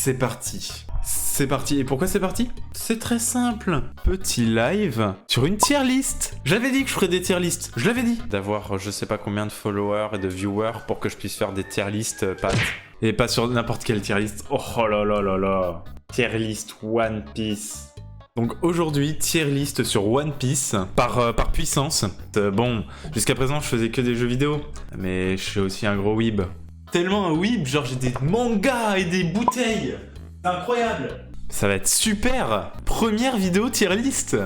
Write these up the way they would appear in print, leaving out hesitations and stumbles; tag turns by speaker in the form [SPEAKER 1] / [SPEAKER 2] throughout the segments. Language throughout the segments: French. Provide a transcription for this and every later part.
[SPEAKER 1] c'est parti. C'est parti. Et pourquoi c'est parti? C'est très simple. Petit live sur une tier list. J'avais dit que je ferais des tier lists. Je l'avais dit. D'avoir je sais pas combien de followers et de viewers pour que je puisse faire des tier lists, Pat. Et pas sur n'importe quelle tier list. Oh là là là là. Tier list One Piece. Donc aujourd'hui, tier list sur One Piece par puissance. Bon, jusqu'à présent, je faisais que des jeux vidéo. Mais je suis aussi un gros weeb. Tellement un weeb, genre j'ai des mangas et des bouteilles. C'est incroyable. Ça va être super. Première vidéo tier list.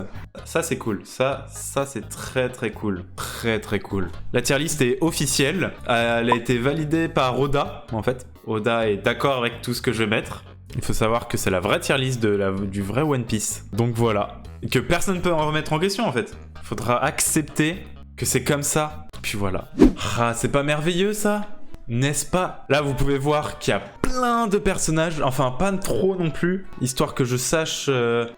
[SPEAKER 1] Ça c'est cool. Ça c'est très très cool. Très très cool. La tier list est officielle. Elle a été validée par Oda, en fait. Oda est d'accord avec tout ce que je vais mettre. Il faut savoir que c'est la vraie tier list du vrai One Piece. Donc voilà. Et que personne ne peut en remettre en question en fait. Il faudra accepter que c'est comme ça. Puis voilà. Ah, c'est pas merveilleux ça? N'est-ce pas? Là, vous pouvez voir qu'il y a plein de personnages, enfin pas trop non plus, histoire que je sache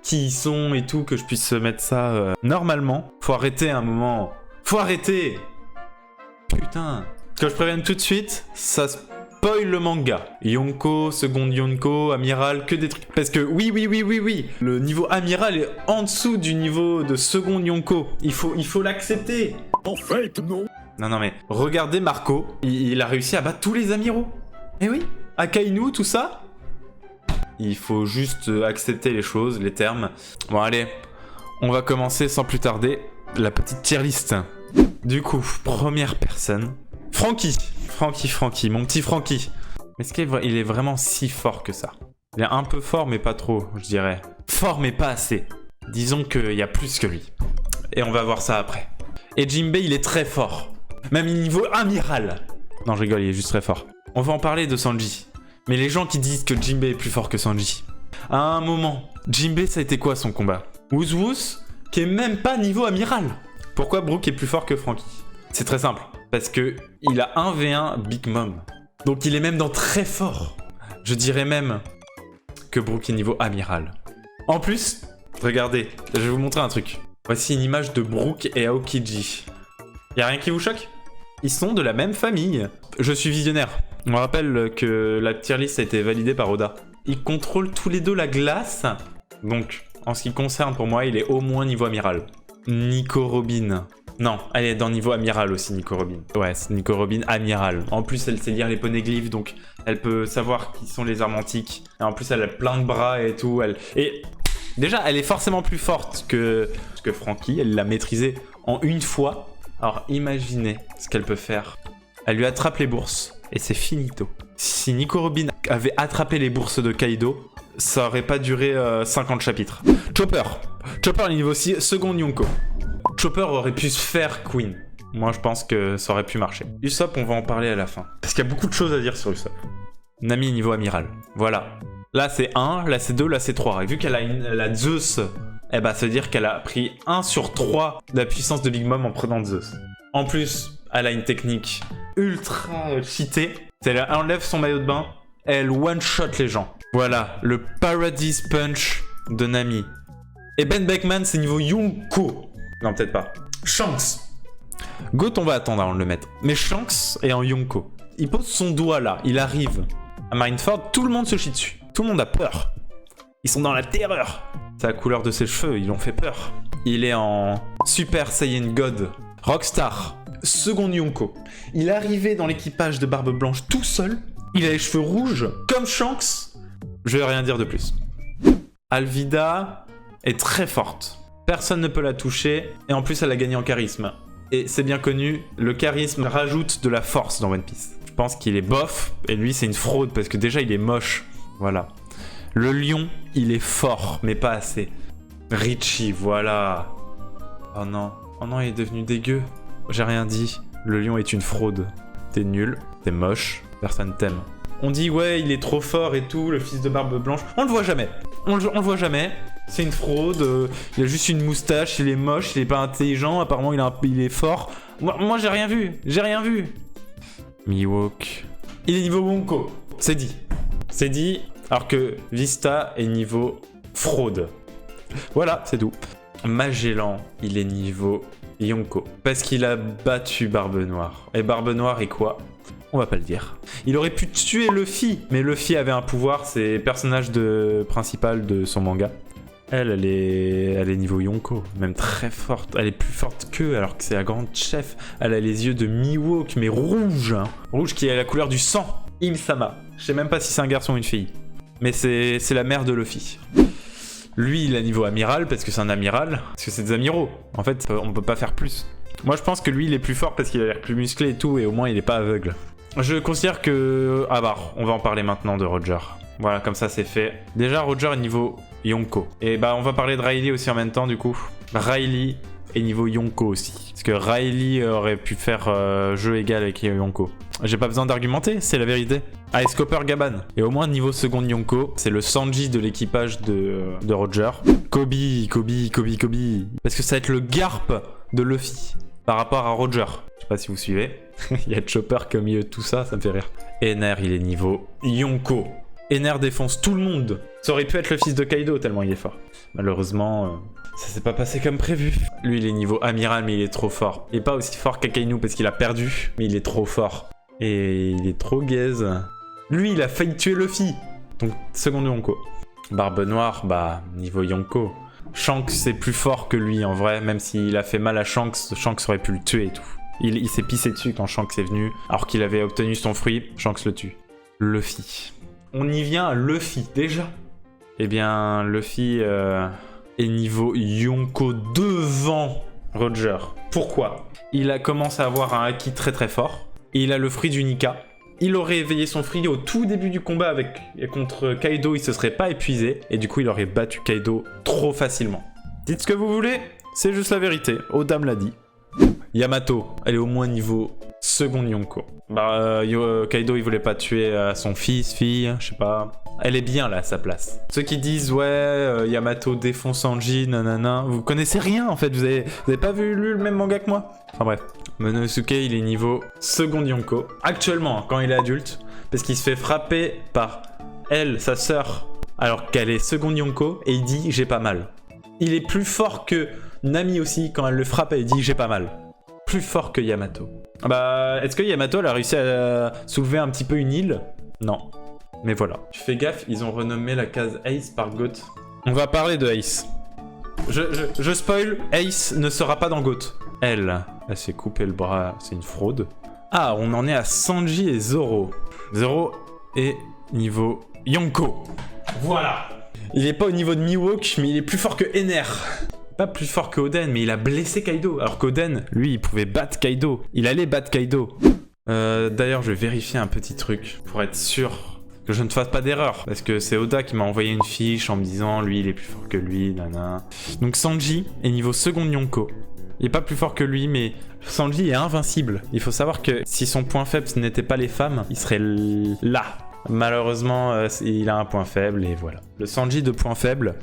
[SPEAKER 1] qui ils sont et tout, que je puisse mettre ça normalement. Faut arrêter un moment. Faut arrêter! Putain! Que je prévienne tout de suite, ça spoil le manga. Yonko, seconde Yonko, amiral, que des trucs. Parce que oui, le niveau amiral est en dessous du niveau de seconde Yonko. Il faut l'accepter.
[SPEAKER 2] En fait, non.
[SPEAKER 1] Non mais regardez Marco, il a réussi à battre tous les amiraux. Eh oui, Akainu, tout ça. Il faut juste accepter les choses, les termes. Bon allez, on va commencer sans plus tarder la petite tier list. Du coup, première personne, Franky, mon petit Franky. Est-ce qu'il est vraiment si fort que ça? Il est un peu fort mais pas trop, je dirais. Fort mais pas assez. Disons qu'il y a plus que lui. Et on va voir ça après. Et Jinbei, il est très fort. Même niveau amiral. Non, je rigole, il est juste très fort. On va en parler de Sanji. Mais les gens qui disent que Jinbei est plus fort que Sanji. À un moment, Jinbei, ça a été quoi son combat? Wuz, qui est même pas niveau amiral. Pourquoi Brook est plus fort que Franky? C'est très simple. Parce que il a 1v1 Big Mom. Donc il est même dans très fort. Je dirais même que Brook est niveau amiral. En plus, regardez, je vais vous montrer un truc. Voici une image de Brook et Aokiji. Y'a rien qui vous choque? Ils sont de la même famille. Je suis visionnaire. On rappelle que la tier list a été validée par Oda. Ils contrôlent tous les deux la glace. Donc, en ce qui concerne pour moi, il est au moins niveau amiral. Nico Robin. Non, elle est dans niveau amiral aussi, Nico Robin. Ouais, c'est Nico Robin amiral. En plus, elle sait lire les poneglyphes, donc elle peut savoir qui sont les armes antiques. Et en plus, elle a plein de bras et tout. Et déjà, elle est forcément plus forte que Franky. Elle l'a maîtrisée en une fois. Alors imaginez ce qu'elle peut faire. Elle lui attrape les bourses et c'est finito. Si Nico Robin avait attrapé les bourses de Kaido, ça aurait pas duré 50 chapitres. Chopper niveau 6, second Yonko. Chopper aurait pu se faire Queen. Moi je pense que ça aurait pu marcher. Usopp, on va en parler à la fin. Parce qu'il y a beaucoup de choses à dire sur Usopp. Nami niveau amiral. Voilà. Là c'est 1, là c'est 2, là c'est 3. Et vu qu'elle a Zeus... Eh bah, ça veut dire qu'elle a pris 1 sur 3 de la puissance de Big Mom en prenant Zeus. En plus, elle a une technique ultra cheatée. Elle enlève son maillot de bain, elle one-shot les gens. Voilà, le Paradise Punch de Nami. Et Ben Beckman, c'est niveau Yonko. Non, peut-être pas. Shanks. Goat, on va attendre avant de le mettre. Mais Shanks est en Yonko. Il pose son doigt là, il arrive. À Marineford, tout le monde se chie dessus. Tout le monde a peur. Ils sont dans la terreur. C'est la couleur de ses cheveux, ils l'ont fait peur. Il est en Super Saiyan God. Rockstar, second Yonko. Il est arrivé dans l'équipage de Barbe Blanche tout seul. Il a les cheveux rouges, comme Shanks. Je vais rien dire de plus. Alvida est très forte. Personne ne peut la toucher. Et en plus, elle a gagné en charisme. Et c'est bien connu, le charisme rajoute de la force dans One Piece. Je pense qu'il est bof. Et lui, c'est une fraude parce que déjà, il est moche. Voilà. Le lion, il est fort, mais pas assez. Richie, voilà. Oh non, il est devenu dégueu. J'ai rien dit. Le lion est une fraude. T'es nul, t'es moche, personne t'aime. On dit ouais, il est trop fort et tout, le fils de Barbe Blanche. On le voit jamais. On le voit jamais. C'est une fraude. Il a juste une moustache, il est moche, il est pas intelligent. Apparemment, il est fort. Moi, j'ai rien vu. Mihawk. Il est niveau Wonko. C'est dit. Alors que Vista est niveau fraude. Voilà, c'est tout. Magellan, il est niveau Yonko. Parce qu'il a battu Barbe Noire. Et Barbe Noire est quoi? On va pas le dire. Il aurait pu tuer Luffy, mais Luffy avait un pouvoir, c'est le personnage principal de son manga. Elle est niveau Yonko, même très forte. Elle est plus forte qu'eux, alors que c'est la grande chef. Elle a les yeux de Mihawk, mais rouge. Hein. Rouge qui est la couleur du sang. Im-sama. Je sais même pas si c'est un garçon ou une fille. Mais c'est la mère de Luffy. Lui, il a niveau amiral, parce que c'est un amiral. Parce que c'est des amiraux. En fait, on peut pas faire plus. Moi, je pense que lui, il est plus fort parce qu'il a l'air plus musclé et tout, et au moins, il est pas aveugle. Je considère que... Ah bah, on va en parler maintenant de Roger. Voilà, comme ça, c'est fait. Déjà, Roger est niveau Yonko. Et bah, on va parler de Riley aussi en même temps, du coup. Riley est niveau Yonko aussi. Parce que Riley aurait pu faire jeu égal avec Yonko. J'ai pas besoin d'argumenter, c'est la vérité. Ah, et Scopper Gaban. Et au moins, niveau second Yonko, c'est le Sanji de l'équipage de Roger. Kobe. Parce que ça va être le Garp de Luffy par rapport à Roger. Je sais pas si vous suivez. Il y a Chopper qui est au milieu de tout ça, ça me fait rire. Ener, il est niveau Yonko. Ener défonce tout le monde. Ça aurait pu être le fils de Kaido tellement il est fort. Malheureusement, ça s'est pas passé comme prévu. Lui, il est niveau amiral, mais il est trop fort. Il est pas aussi fort qu'Akainu parce qu'il a perdu, mais il est trop fort. Et il est trop gaze. Lui, il a failli tuer Luffy. Donc, second Yonko. Barbe Noire, bah, niveau Yonko. Shanks, c'est plus fort que lui, en vrai. Même s'il a fait mal à Shanks, Shanks aurait pu le tuer et tout. Il s'est pissé dessus quand Shanks est venu. Alors qu'il avait obtenu son fruit, Shanks le tue. Luffy. On y vient à Luffy, déjà. Eh bien, Luffy est niveau Yonko devant Roger. Pourquoi? Il a commencé à avoir un haki très très fort. Et il a le fruit du Nika. Il aurait éveillé son fruit au tout début du combat contre Kaido, il se serait pas épuisé. Et du coup, il aurait battu Kaido trop facilement. Dites ce que vous voulez, c'est juste la vérité. Oda me l'a dit. Yamato, elle est au moins niveau second Yonko. Bah, Kaido, il voulait pas tuer son fils, fille, je sais pas. Elle est bien là à sa place. Ceux qui disent ouais, Yamato défonce Sanji, nanana, vous connaissez rien en fait, vous avez pas lu le même manga que moi. Enfin bref, Monosuke il est niveau second Yonko. Actuellement, quand il est adulte, parce qu'il se fait frapper par elle, sa sœur, alors qu'elle est second Yonko, et il dit j'ai pas mal. Il est plus fort que Nami aussi, quand elle le frappe, elle dit j'ai pas mal. Plus fort que Yamato. Bah, est-ce que Yamato elle a réussi à soulever un petit peu une île? Non. Mais voilà. Tu fais gaffe, ils ont renommé la case Ace par Goat. On va parler de Ace. Je spoil, Ace ne sera pas dans Goat. Elle s'est coupé le bras, c'est une fraude. Ah, on en est à Sanji et Zoro. Zoro est niveau Yonko. Voilà. Il est pas au niveau de Mihawk, mais il est plus fort que Ener. Pas plus fort que Oden, mais il a blessé Kaido. Alors qu'Oden, lui, il pouvait battre Kaido. Il allait battre Kaido. D'ailleurs, je vais vérifier un petit truc pour être sûr que je ne fasse pas d'erreur. Parce que c'est Oda qui m'a envoyé une fiche en me disant lui, il est plus fort que lui, nana. Donc Sanji est niveau second Yonko. Il est pas plus fort que lui, mais Sanji est invincible. Il faut savoir que si son point faible ce n'était pas les femmes, il serait là. Malheureusement, il a un point faible et voilà. Le Sanji de point faible...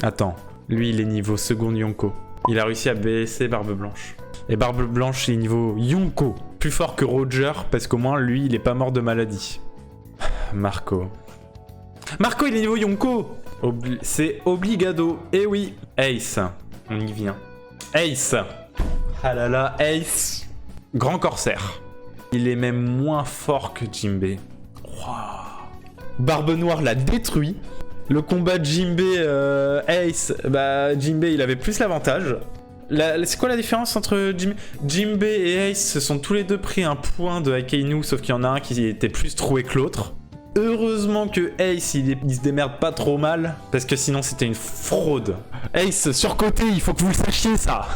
[SPEAKER 1] Attends. Lui, il est niveau second Yonko. Il a réussi à baisser Barbe Blanche. Et Barbe Blanche, il est niveau Yonko. Plus fort que Roger, parce qu'au moins, lui, il est pas mort de maladie. Marco. Marco, il est niveau Yonko. C'est obligado. Eh oui. Ace. On y vient. Ace. Ah là là, Ace. Grand corsaire. Il est même moins fort que Jinbe. Wow. Barbe Noire l'a détruit. Le combat Jinbe Ace, bah Jinbe il avait plus l'avantage. C'est quoi la différence entre Jinbe et Ace? Se sont tous les deux pris un point de Akainu, sauf qu'il y en a un qui était plus troué que l'autre. Heureusement que Ace il se démerde pas trop mal, parce que sinon c'était une fraude. Ace, surcoté, il faut que vous le sachiez ça.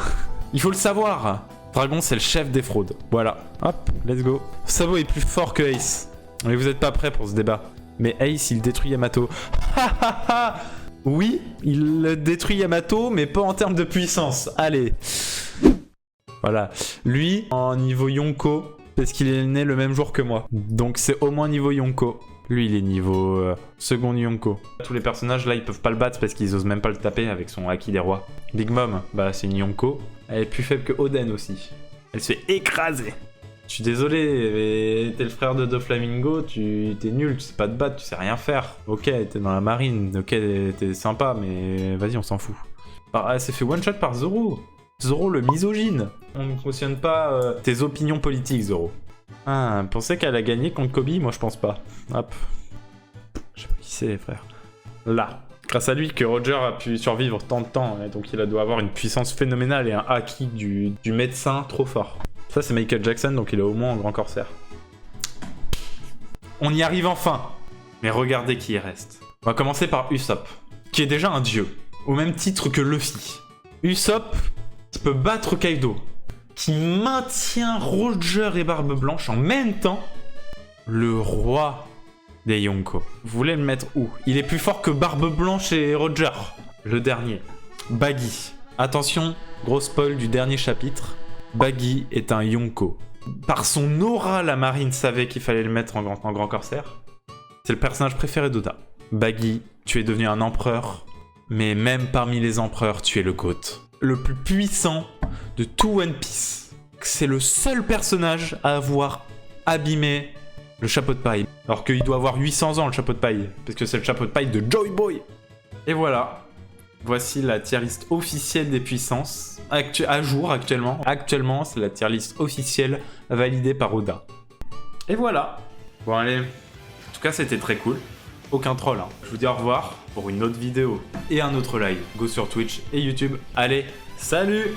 [SPEAKER 1] Il faut le savoir. Dragon c'est le chef des fraudes. Voilà. Hop, let's go. Sabo est plus fort que Ace. Mais vous êtes pas prêts pour ce débat. Mais Ace, il détruit Yamato. Oui, il détruit Yamato, mais pas en termes de puissance. Allez. Voilà. Lui, en niveau Yonko, parce qu'il est né le même jour que moi. Donc c'est au moins niveau Yonko. Lui, il est niveau second Yonko. Tous les personnages, là, ils peuvent pas le battre parce qu'ils osent même pas le taper avec son haki des rois. Big Mom, bah c'est une Yonko. Elle est plus faible que Oden aussi. Elle se fait écraser. Je suis désolé, mais t'es le frère de Doflamingo, t'es nul, tu sais pas te battre, tu sais rien faire. Ok, t'es dans la marine, ok, t'es sympa, mais vas-y, on s'en fout. Elle s'est fait one-shot par Zoro. Zoro le misogyne. On ne cautionne pas tes opinions politiques, Zoro. Ah, pensez qu'elle a gagné contre Kobe? Moi, je pense pas. Hop. Je sais pas qui c'est, les frères. Là. Grâce à lui que Roger a pu survivre tant de temps. Et donc, il doit avoir une puissance phénoménale et un haki du médecin trop fort. Ça, c'est Michael Jackson, donc il est au moins un grand corsaire. On y arrive enfin. Mais regardez qui y reste. On va commencer par Usopp, qui est déjà un dieu, au même titre que Luffy. Usopp, qui peut battre Kaido, qui maintient Roger et Barbe Blanche en même temps, le roi des Yonko. Vous voulez le mettre où? Il est plus fort que Barbe Blanche et Roger. Le dernier. Baggy. Attention, gros spoil du dernier chapitre. Baggy est un Yonko. Par son aura, la marine savait qu'il fallait le mettre en grand corsaire. C'est le personnage préféré d'Oda. Baggy, tu es devenu un empereur, mais même parmi les empereurs, tu es le GOAT. Le plus puissant de tout One Piece. C'est le seul personnage à avoir abîmé le chapeau de paille. Alors qu'il doit avoir 800 ans, le chapeau de paille, parce que c'est le chapeau de paille de Joy Boy. Et voilà, voici la tier list officielle des puissances, à jour actuellement. Actuellement, c'est la tier list officielle validée par Oda. Et voilà. Bon allez, en tout cas c'était très cool. Aucun troll, hein. Je vous dis au revoir pour une autre vidéo et un autre live. Go sur Twitch et YouTube. Allez, salut!